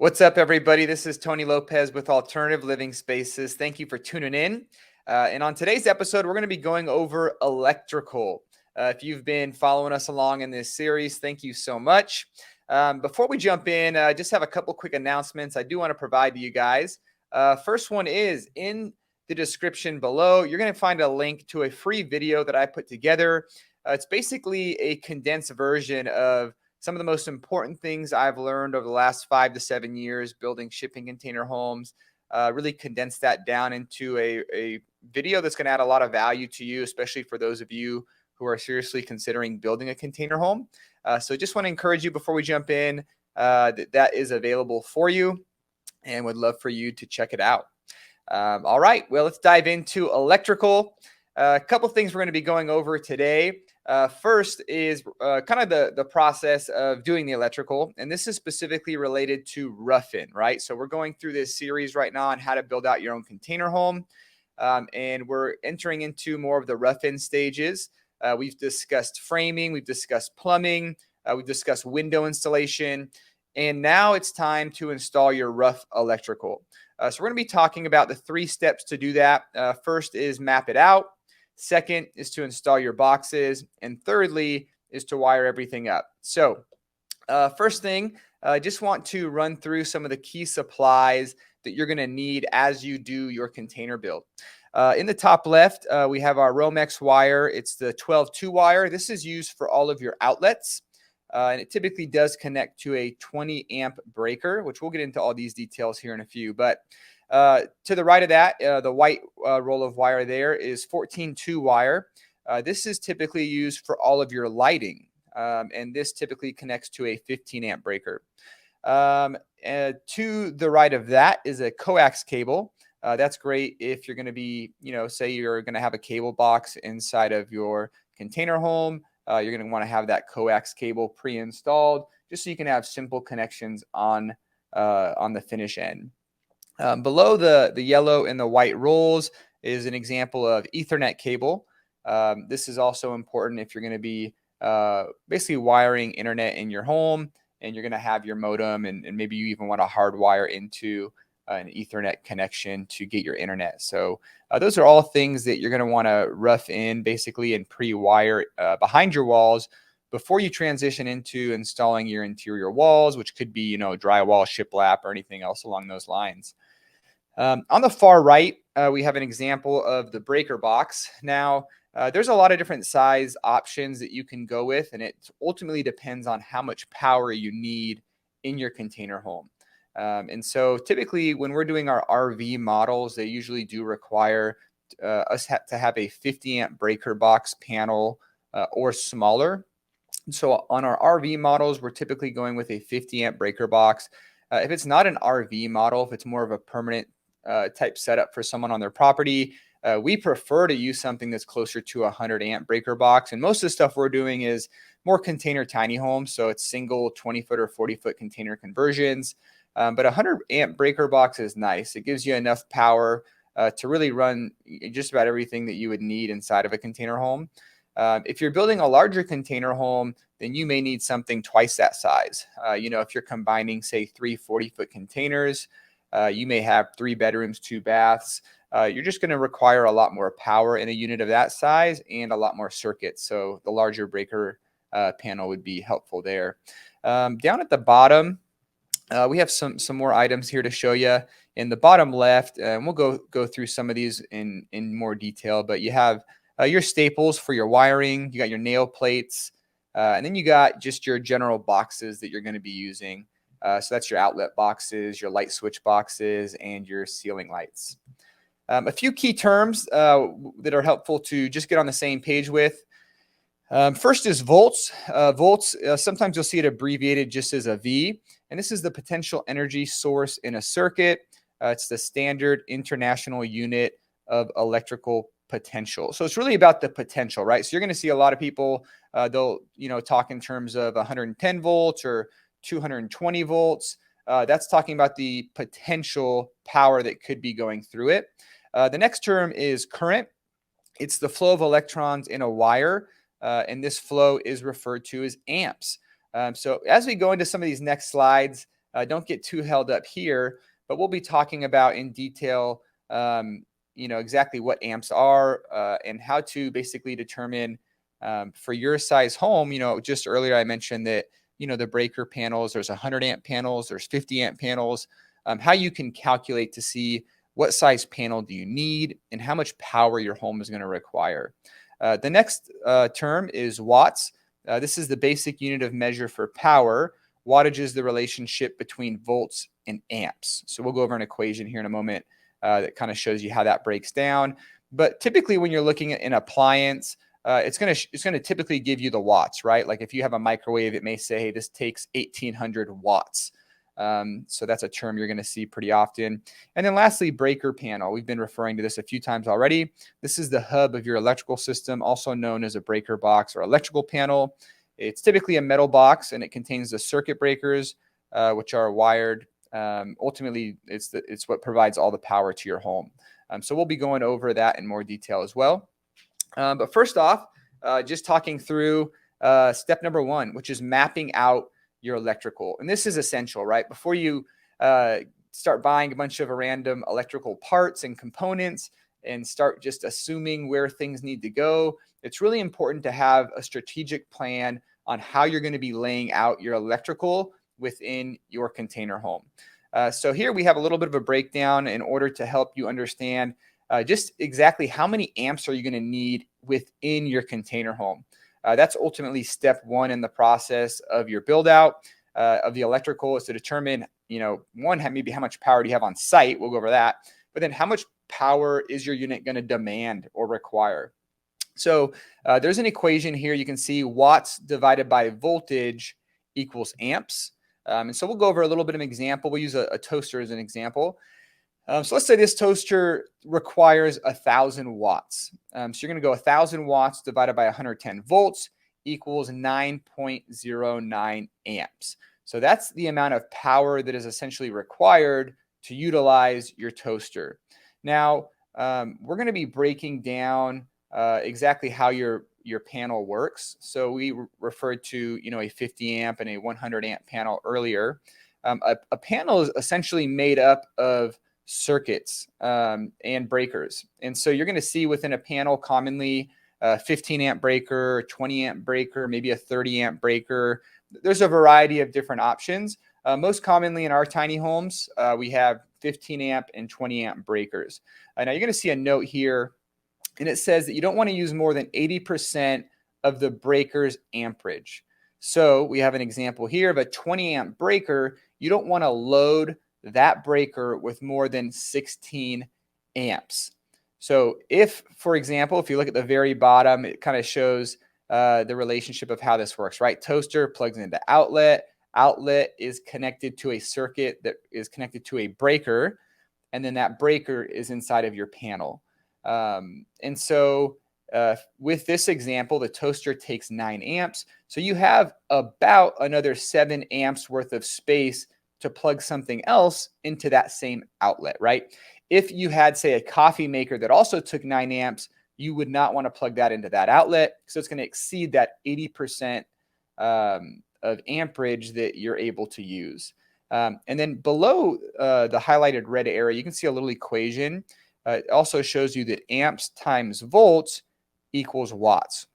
What's up, everybody? This is Tony Lopez with Alternative Living Spaces. Thank you for tuning in. And on today's episode, we're going to be going over electrical. If you've been following us along in this series, thank you so much. Before we jump in, I just have a couple quick announcements I do want to provide to you guys. First one is in the description below. You're going to find a link to a free video that I put together. It's basically a condensed version of some of the most important things I've learned over the last 5 to 7 years building shipping container homes. Really condensed that down into a video that's going to add a lot of value to you, especially for those of you who are seriously considering building a container home. So just want to encourage you before we jump in that is available for you and would love for you to check it out. All right, well, let's dive into electrical. A couple things we're going to be going over today. First is kind of the process of doing the electrical, and this is specifically related to rough-in, right? So we're going through this series right now on how to build out your own container home, and we're entering into more of the rough-in stages. We've discussed framing, we've discussed plumbing, we've discussed window installation, and now it's time to install your rough electrical. So we're going to be talking about the 3 steps to do that. First is map it out. Second is to install your boxes. And thirdly is to wire everything up. So first thing, I just want to run through some of the key supplies that you're going to need as you do your container build. In the top left, we have our Romex wire. It's the 12-2 wire. This is used for all of your outlets. And it typically does connect to a 20 amp breaker, which we'll get into all these details here in a few. But to the right of that, the white roll of wire there is 14-2 wire. This is typically used for all of your lighting. And this typically connects to a 15 amp breaker. To the right of that is a coax cable. That's great if you're going to be, say you're going to have a cable box inside of your container home. You're going to want to have that coax cable pre-installed just so you can have simple connections on the finish end. Below the yellow and the white rolls is an example of Ethernet cable. This is also important if you're going to be basically wiring internet in your home and you're going to have your modem and maybe you even want to hardwire into an Ethernet connection to get your internet. So those are all things that you're going to want to rough in basically and pre-wire behind your walls before you transition into installing your interior walls, which could be, drywall, shiplap, or anything else along those lines. On the far right, we have an example of the breaker box. Now, there's a lot of different size options that you can go with, and it ultimately depends on how much power you need in your container home. And so typically when we're doing our RV models, they usually do require us to have a 50 amp breaker box panel or smaller. So on our RV models, we're typically going with a 50 amp breaker box. If it's not an RV model, if it's more of a permanent type setup for someone on their property, we prefer to use something that's closer to a 100 amp breaker box. And most of the stuff we're doing is more container tiny homes. So it's single 20 foot or 40 foot container conversions. But a 100 amp breaker box is nice. It gives you enough power to really run just about everything that you would need inside of a container home. If you're building a larger container home, then you may need something twice that size. If you're combining, say, 3 40-foot containers, you may have 3 bedrooms, 2 baths. You're just going to require a lot more power in a unit of that size and a lot more circuits. So the larger breaker panel would be helpful there. Down at the bottom, we have some more items here to show you in the bottom left, and we'll go through some of these in more detail. But you have your staples for your wiring, you got your nail plates, and then you got just your general boxes that you're going to be using. So that's your outlet boxes, your light switch boxes, and your ceiling lights. A few key terms that are helpful to just get on the same page with. First is volts. Volts, sometimes you'll see it abbreviated just as a V. And this is the potential energy source in a circuit. It's the standard international unit of electrical potential. So it's really about the potential, right? So you're going to see a lot of people, they'll talk in terms of 110 volts or 220 volts. That's talking about the potential power that could be going through it. The next term is current. It's the flow of electrons in a wire. And this flow is referred to as amps. So as we go into some of these next slides, don't get too held up here, but we'll be talking about in detail, exactly what amps are and how to basically determine for your size home. Just earlier I mentioned that, the breaker panels, there's 100 amp panels, there's 50 amp panels, how you can calculate to see what size panel do you need and how much power your home is going to require. The next term is watts. This is the basic unit of measure for power. Wattage is the relationship between volts and amps. So we'll go over an equation here in a moment that kind of shows you how that breaks down. But typically when you're looking at an appliance, it's gonna typically give you the watts, right? Like if you have a microwave, it may say, hey, this takes 1800 watts. So that's a term you're going to see pretty often. And then lastly, breaker panel. We've been referring to this a few times already. This is the hub of your electrical system, also known as a breaker box or electrical panel. It's typically a metal box, and it contains the circuit breakers, which are wired. Ultimately, it's what provides all the power to your home. So we'll be going over that in more detail as well. But first off, just talking through step number one, which is mapping out your electrical. And this is essential, right? Before you start buying a bunch of random electrical parts and components and start just assuming where things need to go, it's really important to have a strategic plan on how you're going to be laying out your electrical within your container home. So here we have a little bit of a breakdown in order to help you understand just exactly how many amps are you going to need within your container home. That's ultimately step one in the process of your build out of the electrical, is to determine, one, maybe how much power do you have on site. We'll go over that. But then how much power is your unit going to demand or require? So there's an equation here. You can see watts divided by voltage equals amps. And so we'll go over a little bit of an example. We'll use a toaster as an example. So let's say this toaster requires 1,000 watts. So you're going to go 1,000 watts divided by 110 volts equals 9.09 amps. So that's the amount of power that is essentially required to utilize your toaster. Now, we're going to be breaking down exactly how your panel works. So we referred to, a 50 amp and a 100 amp panel earlier. A panel is essentially made up of circuits and breakers. And so you're going to see within a panel commonly 15 amp breaker, 20 amp breaker, maybe a 30 amp breaker. There's a variety of different options. Most commonly in our tiny homes, we have 15 amp and 20 amp breakers. Now you're going to see a note here, and it says that you don't want to use more than 80% of the breaker's amperage. So we have an example here of a 20 amp breaker. You don't want to load that breaker with more than 16 amps. So if, for example, if you look at the very bottom, it kind of shows the relationship of how this works, right? Toaster plugs into outlet. Outlet is connected to a circuit that is connected to a breaker, and then that breaker is inside of your panel. And so with this example, the toaster takes 9 amps. So you have about another 7 amps worth of space to plug something else into that same outlet, right? If you had, say, a coffee maker that also took 9 amps, you would not want to plug that into that outlet. So it's going to exceed that 80% of amperage that you're able to use. And then below the highlighted red area, you can see a little equation. It also shows you that amps times volts equals watts.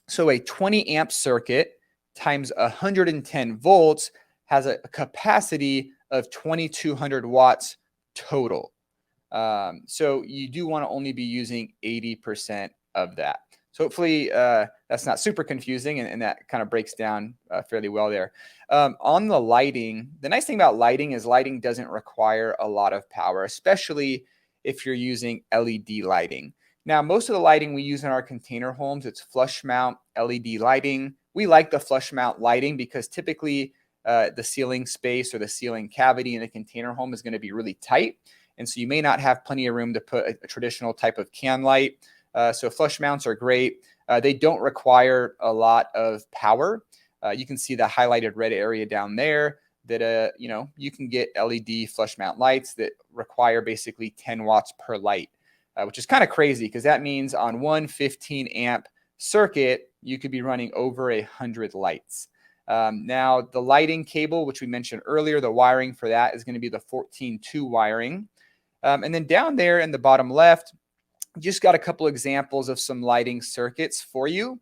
So a 20 amp circuit times 110 volts has a capacity of 2,200 watts total. So you do want to only be using 80% of that. So hopefully that's not super confusing, and that kind of breaks down fairly well there. On the lighting, the nice thing about lighting is lighting doesn't require a lot of power, especially if you're using LED lighting. Now, most of the lighting we use in our container homes, it's flush mount LED lighting. We like the flush mount lighting because typically the ceiling space or the ceiling cavity in a container home is going to be really tight. And so you may not have plenty of room to put a traditional type of can light. So flush mounts are great. They don't require a lot of power. You can see the highlighted red area down there that, you can get LED flush mount lights that require basically 10 watts per light, which is kind of crazy because that means on one 15 amp circuit, you could be running over 100 lights. Now, the lighting cable, which we mentioned earlier, the wiring for that is going to be the 14-2 wiring. And then down there in the bottom left, just got a couple examples of some lighting circuits for you,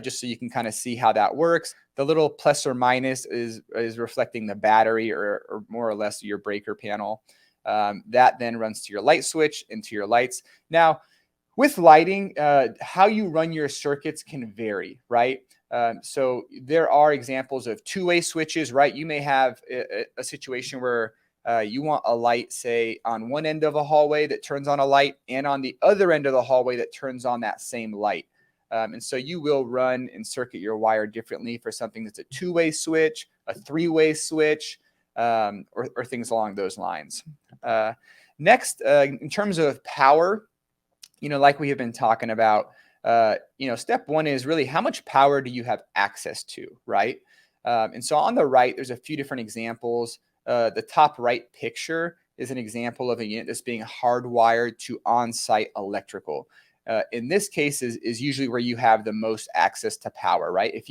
just so you can kind of see how that works. The little plus or minus is reflecting the battery or more or less your breaker panel. That then runs to your light switch and to your lights. Now, with lighting, how you run your circuits can vary, right? So there are examples of two-way switches, right? You may have a situation where you want a light, say, on one end of a hallway that turns on a light, and on the other end of the hallway that turns on that same light. And so you will run and circuit your wire differently for something that's a two-way switch, a three-way switch, or things along those lines. Next, in terms of power, like we have been talking about, step one is really how much power do you have access to, right? And so on the right, there's a few different examples. The top right picture is an example of a unit that's being hardwired to on-site electrical. In this case is usually where you have the most access to power, right? If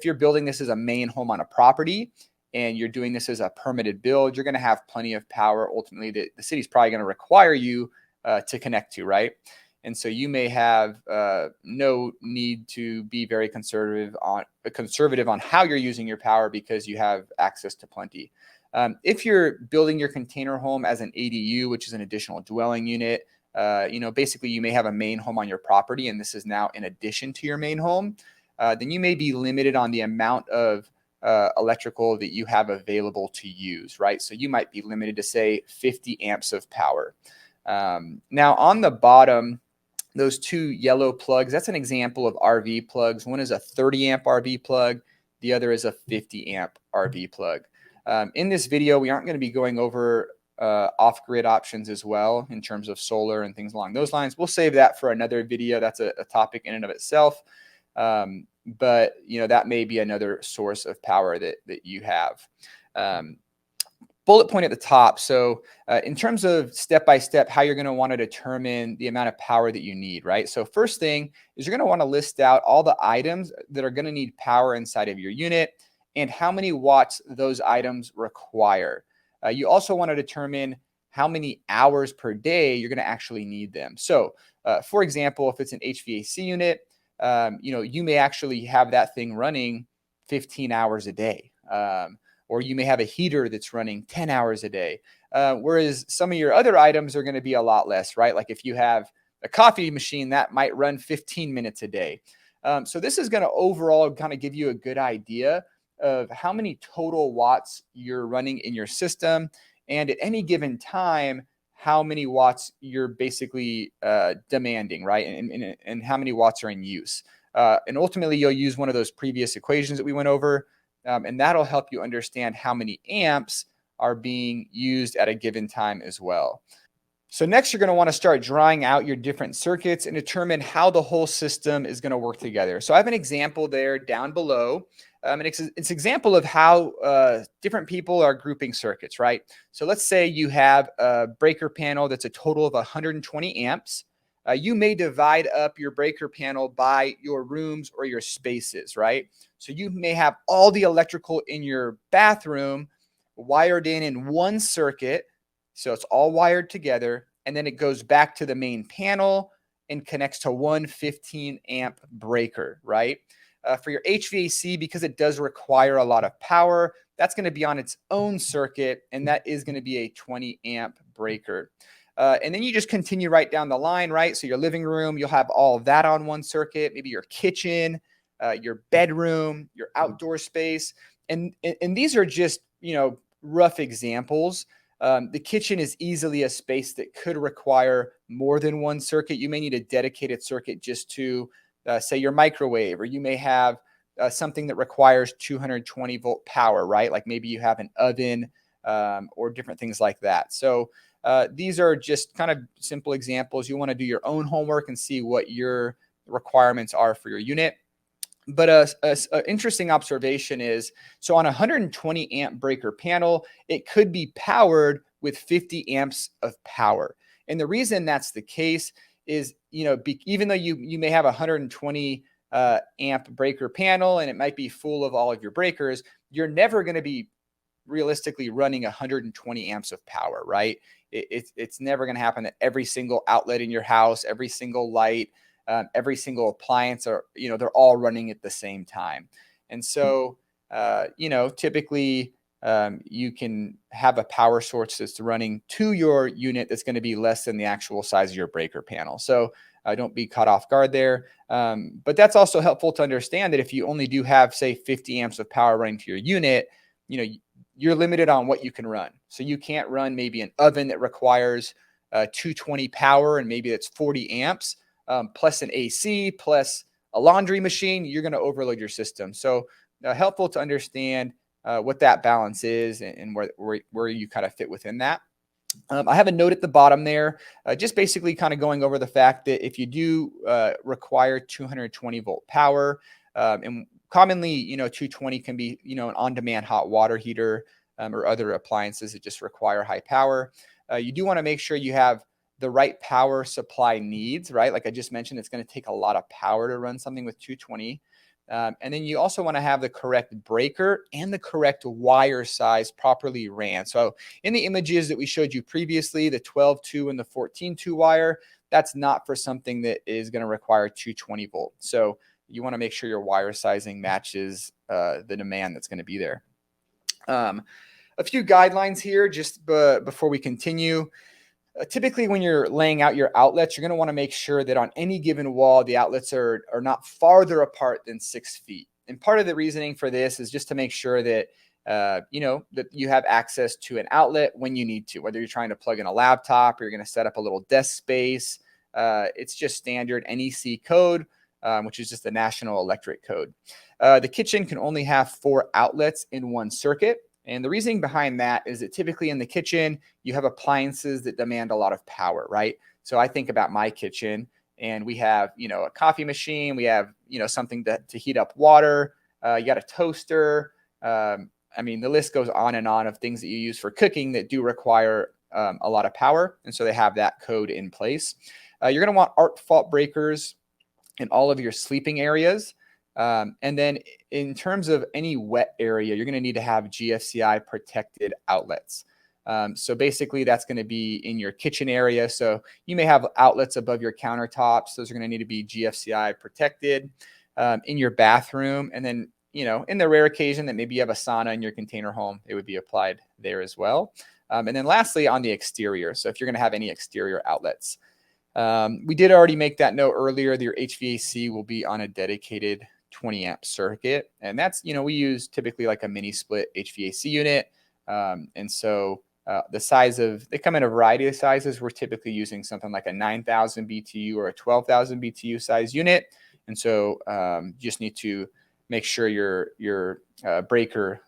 you're building this as a main home on a property and you're doing this as a permitted build, you're going to have plenty of power. Ultimately, the city's probably going to require you to connect to, right? And so you may have no need to be very conservative on how you're using your power because you have access to plenty. If you're building your container home as an ADU, which is an additional dwelling unit, basically you may have a main home on your property, and this is now in addition to your main home. Then you may be limited on the amount of electrical that you have available to use, right? So you might be limited to, say, 50 amps of power. Now on the bottom, those two yellow plugs, that's an example of RV plugs. One is a 30 amp RV plug. The other is a 50 amp RV plug. In this video, we aren't going to be going over off-grid options as well in terms of solar and things along those lines. We'll save that for another video. That's a topic in and of itself. But that may be another source of power that you have. Bullet point at the top. So in terms of step-by-step, how you're going to want to determine the amount of power that you need, right? So first thing is you're going to want to list out all the items that are going to need power inside of your unit and how many watts those items require. You also want to determine how many hours per day you're going to actually need them. So for example, if it's an HVAC unit, you may actually have that thing running 15 hours a day. Or you may have a heater that's running 10 hours a day. Whereas some of your other items are going to be a lot less, right? Like if you have a coffee machine, that might run 15 minutes a day. So this is going to overall kind of give you a good idea of how many total watts you're running in your system. And at any given time, how many watts you're basically demanding, right? And how many watts are in use. And ultimately, you'll use one of those previous equations that we went over. And that'll help you understand how many amps are being used at a given time as well. So next, you're going to want to start drawing out your different circuits and determine how the whole system is going to work together. So I have an example there down below. And it's an example of how different people are grouping circuits, right? So let's say you have a breaker panel that's a total of 120 amps. You may divide up your breaker panel by your rooms or your spaces, right? So you may have all the electrical in your bathroom wired in one circuit. So it's all wired together. And then it goes back to the main panel and connects to one 15 amp breaker, right? For your HVAC, because it does require a lot of power, that's going to be on its own circuit. And that is going to be a 20 amp breaker. And then you just continue right down the line, right? So your living room, you'll have all of that on one circuit, maybe your kitchen, your bedroom, your outdoor space. And these are just, rough examples. The kitchen is easily a space that could require more than one circuit. You may need a dedicated circuit just to, say, your microwave, or you may have something that requires 220 volt power, right? Like maybe you have an oven or different things like that. So these are just kind of simple examples. You want to do your own homework and see what your requirements are for your unit. But an interesting observation is, so on a 120 amp breaker panel, it could be powered with 50 amps of power. And the reason that's the case is, even though you may have a 120 amp breaker panel and it might be full of all of your breakers, you're never going to be realistically running 120 amps of power, right? It's never going to happen that every single outlet in your house, every single light, every single appliance are, they're all running at the same time. And so, typically you can have a power source that's running to your unit that's going to be less than the actual size of your breaker panel. So don't be caught off guard there. But that's also helpful to understand that if you only do have, say, 50 amps of power running to your unit, you're limited on what you can run. So you can't run maybe an oven that requires 220 power and maybe it's 40 amps plus an AC plus a laundry machine. You're going to overload your system. So helpful to understand what that balance is and where you kind of fit within that. I have a note at the bottom there, just basically kind of going over the fact that if you do require 220 volt power, and commonly, 220 can be, an on-demand hot water heater or other appliances that just require high power. You do want to make sure you have the right power supply needs, right? Like I just mentioned, it's going to take a lot of power to run something with 220. And then you also want to have the correct breaker and the correct wire size properly ran. So in the images that we showed you previously, the 12-2 and the 14-2 wire, that's not for something that is going to require 220 volt. So you want to make sure your wire sizing matches the demand that's going to be there. A few guidelines here just before we continue. Typically, when you're laying out your outlets, you're going to want to make sure that on any given wall, the outlets are not farther apart than 6 feet. And part of the reasoning for this is just to make sure that, that you have access to an outlet when you need to, whether you're trying to plug in a laptop or you're going to set up a little desk space. It's just standard NEC code, which is just the National Electric Code. The kitchen can only have 4 outlets in one circuit. And the reasoning behind that is that typically in the kitchen, you have appliances that demand a lot of power, right? So I think about my kitchen and we have, a coffee machine, we have, something to heat up water, you got a toaster. The list goes on and on of things that you use for cooking that do require a lot of power. And so they have that code in place. You're going to want arc fault breakers in all of your sleeping areas. And then in terms of any wet area, you're going to need to have GFCI protected outlets. So basically that's going to be in your kitchen area. So you may have outlets above your countertops. Those are going to need to be GFCI protected in your bathroom. And then, in the rare occasion that maybe you have a sauna in your container home, it would be applied there as well. And then lastly, on the exterior. So if you're going to have any exterior outlets, we did already make that note earlier that your HVAC will be on a dedicated 20 amp circuit. And that's, we use typically like a mini split HVAC unit. And so the size they come in a variety of sizes. We're typically using something like a 9,000 BTU or a 12,000 BTU size unit. And so you just need to make sure your breaker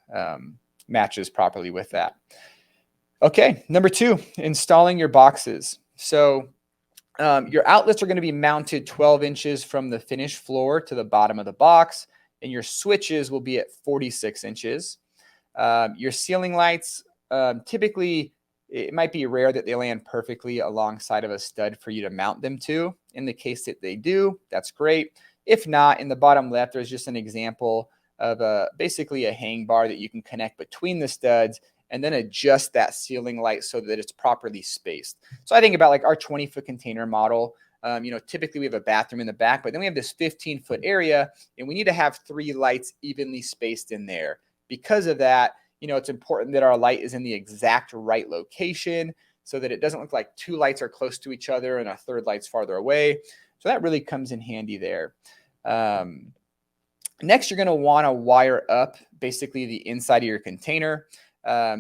matches properly with that. Okay, number 2, installing your boxes. So your outlets are going to be mounted 12 inches from the finished floor to the bottom of the box, and your switches will be at 46 inches. Your ceiling lights, typically, it might be rare that they land perfectly alongside of a stud for you to mount them to. In the case that they do, that's great. If not, in the bottom left, there's just an example of basically a hang bar that you can connect between the studs and then adjust that ceiling light so that it's properly spaced. So I think about like our 20-foot container model. Typically we have a bathroom in the back, but then we have this 15-foot area and we need to have 3 lights evenly spaced in there. Because of that, it's important that our light is in the exact right location so that it doesn't look like 2 lights are close to each other and a third light's farther away. So that really comes in handy there. Next, you're going to want to wire up basically the inside of your container.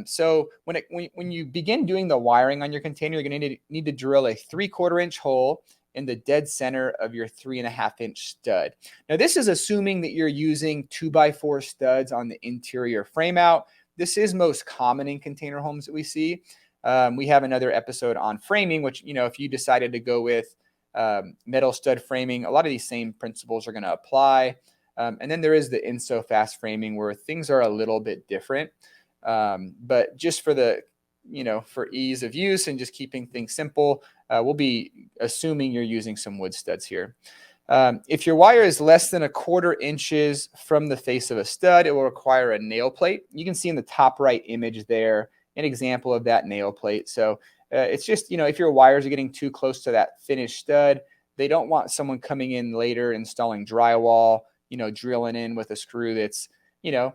So when you begin doing the wiring on your container, you're going to need to drill a 3/4 inch hole in the dead center of your 3.5 inch stud. Now, this is assuming that you're using 2x4 studs on the interior frame out. This is most common in container homes that we see. We have another episode on framing, which, if you decided to go with metal stud framing, a lot of these same principles are going to apply. And then there is the InsoFast framing where things are a little bit different. But just for for ease of use and just keeping things simple, we'll be assuming you're using some wood studs here. If your wire is less than 1/4 inches from the face of a stud, it will require a nail plate. You can see in the top right image there an example of that nail plate. So it's just, if your wires are getting too close to that finished stud, they don't want someone coming in later installing drywall, drilling in with a screw that's,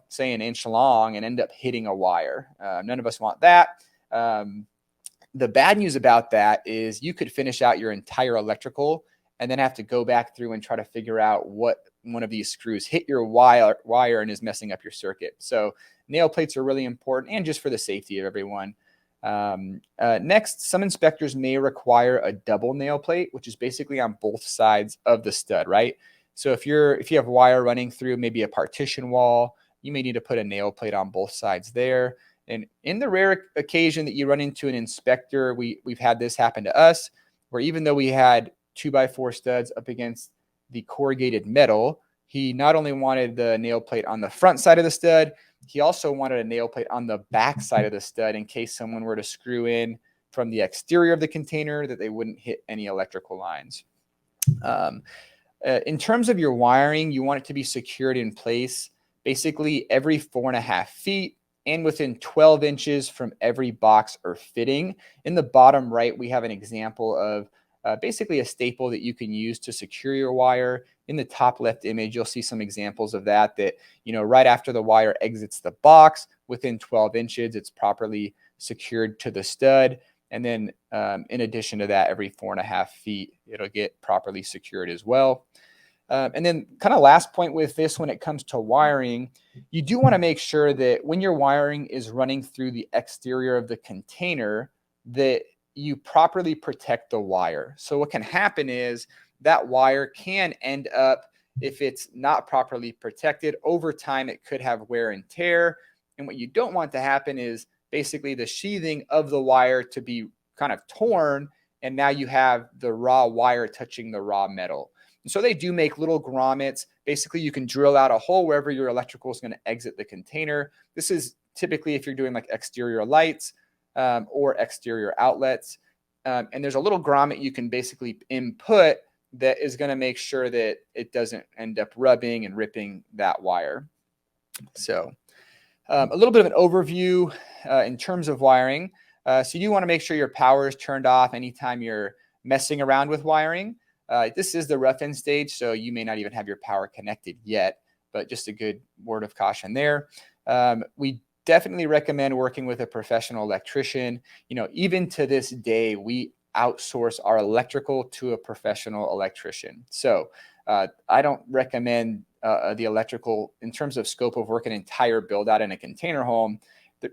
say 1 inch long and end up hitting a wire. None of us want that. The bad news about that is you could finish out your entire electrical and then have to go back through and try to figure out what one of these screws hit your wire and is messing up your circuit. So nail plates are really important, and just for the safety of everyone. Next, some inspectors may require a double nail plate, which is basically on both sides of the stud, right? So if you have wire running through maybe a partition wall, you may need to put a nail plate on both sides there. And in the rare occasion that you run into an inspector, we've had this happen to us, where even though we had 2x4 studs up against the corrugated metal, he not only wanted the nail plate on the front side of the stud, he also wanted a nail plate on the back side of the stud in case someone were to screw in from the exterior of the container, that they wouldn't hit any electrical lines. In terms of your wiring, you want it to be secured in place basically every 4.5 feet and within 12 inches from every box or fitting. In the bottom right, we have an example of basically a staple that you can use to secure your wire. In the top left image, you'll see some examples of that, right after the wire exits the box, within 12 inches, it's properly secured to the stud. And then in addition to that, every 4.5 feet, it'll get properly secured as well. And then kind of last point with this, when it comes to wiring, you do want to make sure that when your wiring is running through the exterior of the container, that you properly protect the wire. So what can happen is that wire can end up, if it's not properly protected, over time it could have wear and tear. And what you don't want to happen is basically the sheathing of the wire to be kind of torn, and now you have the raw wire touching the raw metal. And so they do make little grommets. Basically, you can drill out a hole wherever your electrical is going to exit the container. This is typically if you're doing like exterior lights or exterior outlets. And there's a little grommet you can basically input that is going to make sure that it doesn't end up rubbing and ripping that wire. So a little bit of an overview in terms of wiring. So you want to make sure your power is turned off anytime you're messing around with wiring. This is the rough-in stage, so you may not even have your power connected yet, but just a good word of caution there. We definitely recommend working with a professional electrician. Even to this day, we outsource our electrical to a professional electrician. So I don't recommend the electrical in terms of scope of work, an entire build out in a container home.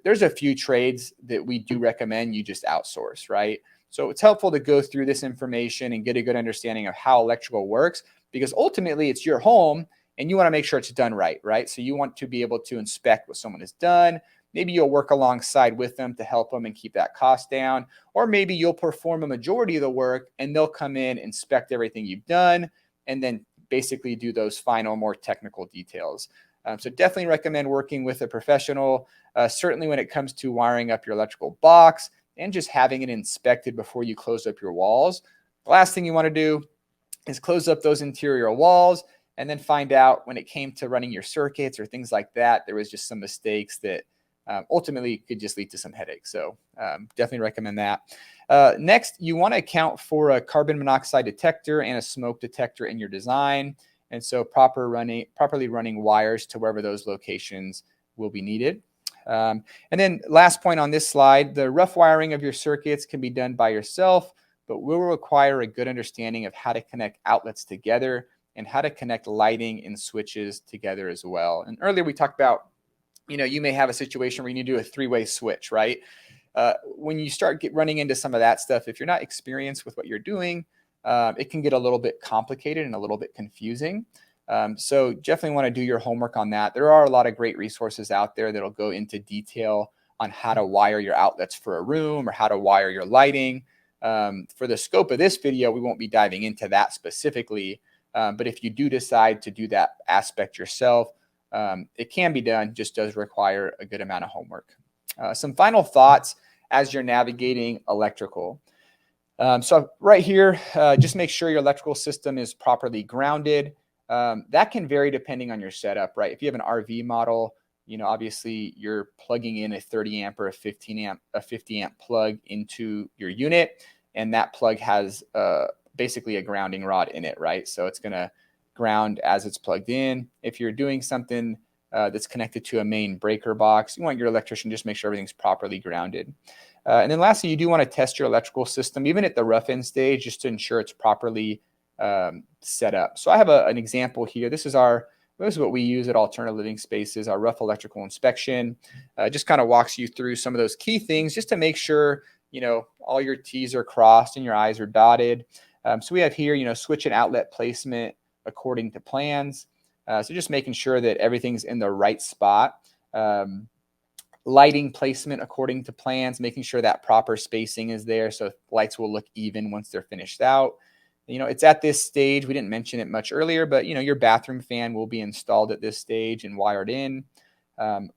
There's a few trades that we do recommend you just outsource, right? So it's helpful to go through this information and get a good understanding of how electrical works, because ultimately it's your home and you want to make sure it's done right, right? So you want to be able to inspect what someone has done. Maybe you'll work alongside with them to help them and keep that cost down. Or maybe you'll perform a majority of the work and they'll come in, inspect everything you've done, and then basically do those final, more technical details. So definitely recommend working with a professional, certainly when it comes to wiring up your electrical box and just having it inspected before you close up your walls. The last thing you want to do is close up those interior walls and then find out when it came to running your circuits or things like that, there was just some mistakes that ultimately could just lead to some headaches. So definitely recommend that. Next, you want to account for a carbon monoxide detector and a smoke detector in your design. And so properly running wires to wherever those locations will be needed. And then last point on this slide, the rough wiring of your circuits can be done by yourself, but will require a good understanding of how to connect outlets together and how to connect lighting and switches together as well. And earlier we talked about, you may have a situation where you need to do a 3-way switch, right? When you start running into some of that stuff, if you're not experienced with what you're doing, it can get a little bit complicated and a little bit confusing. So definitely want to do your homework on that. There are a lot of great resources out there that'll go into detail on how to wire your outlets for a room or how to wire your lighting. For the scope of this video, we won't be diving into that specifically. But if you do decide to do that aspect yourself, it can be done, just does require a good amount of homework. Some final thoughts as you're navigating electrical. So right here, just make sure your electrical system is properly grounded. That can vary depending on your setup, right? If you have an RV model, obviously you're plugging in a 30 amp or a 50 amp plug into your unit, and that plug has basically a grounding rod in it, right? So it's going to ground as it's plugged in. If you're doing something that's connected to a main breaker box, you want your electrician just make sure everything's properly grounded. And then lastly, you do want to test your electrical system, even at the rough in stage, just to ensure it's properly set up. So I have an example here. This is what we use at Alternative Living Spaces, our rough electrical inspection. Just kind of walks you through some of those key things just to make sure, all your T's are crossed and your I's are dotted. So we have here, switch and outlet placement according to plans. So just making sure that everything's in the right spot. Lighting placement according to plans, making sure that proper spacing is there so lights will look even once they're finished out. It's at this stage, we didn't mention it much earlier, but your bathroom fan will be installed at this stage and wired in.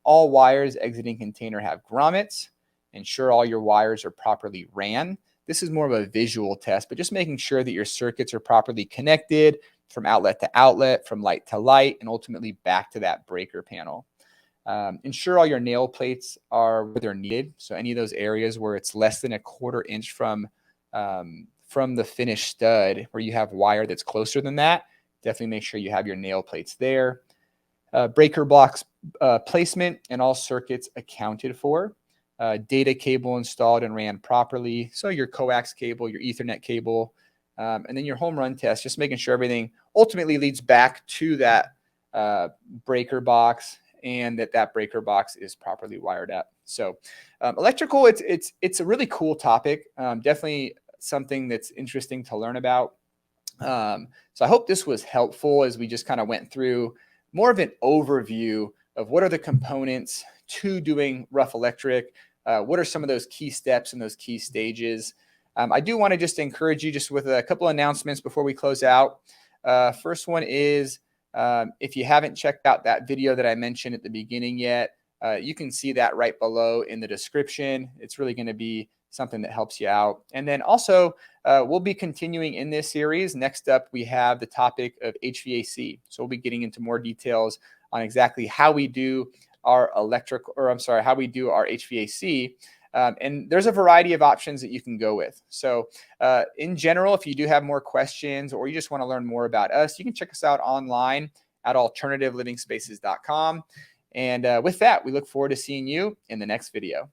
All wires exiting container have grommets. Ensure all your wires are properly ran. This is more of a visual test, but just making sure that your circuits are properly connected from outlet to outlet, from light to light, and ultimately back to that breaker panel. Ensure all your nail plates are where they're needed. So any of those areas where it's less than a 1/4 inch from the finished stud, where you have wire that's closer than that, definitely make sure you have your nail plates there. Breaker blocks placement and all circuits accounted for. Data cable installed and ran properly. So your coax cable, your Ethernet cable, and then your home run test, just making sure everything ultimately leads back to that breaker box, and that breaker box is properly wired up. So electrical, it's a really cool topic. Definitely something that's interesting to learn about. So I hope this was helpful as we just kind of went through more of an overview of what are the components to doing rough electric. What are some of those key steps and those key stages? I do want to just encourage you just with a couple of announcements before we close out. First one is, if you haven't checked out that video that I mentioned at the beginning yet, you can see that right below in the description. It's really going to be something that helps you out. And then also, we'll be continuing in this series. Next up, we have the topic of HVAC. So we'll be getting into more details on exactly how we do our how we do our HVAC. And there's a variety of options that you can go with. So in general, if you do have more questions or you just want to learn more about us, you can check us out online at alternativeliving spaces.com. And with that, we look forward to seeing you in the next video.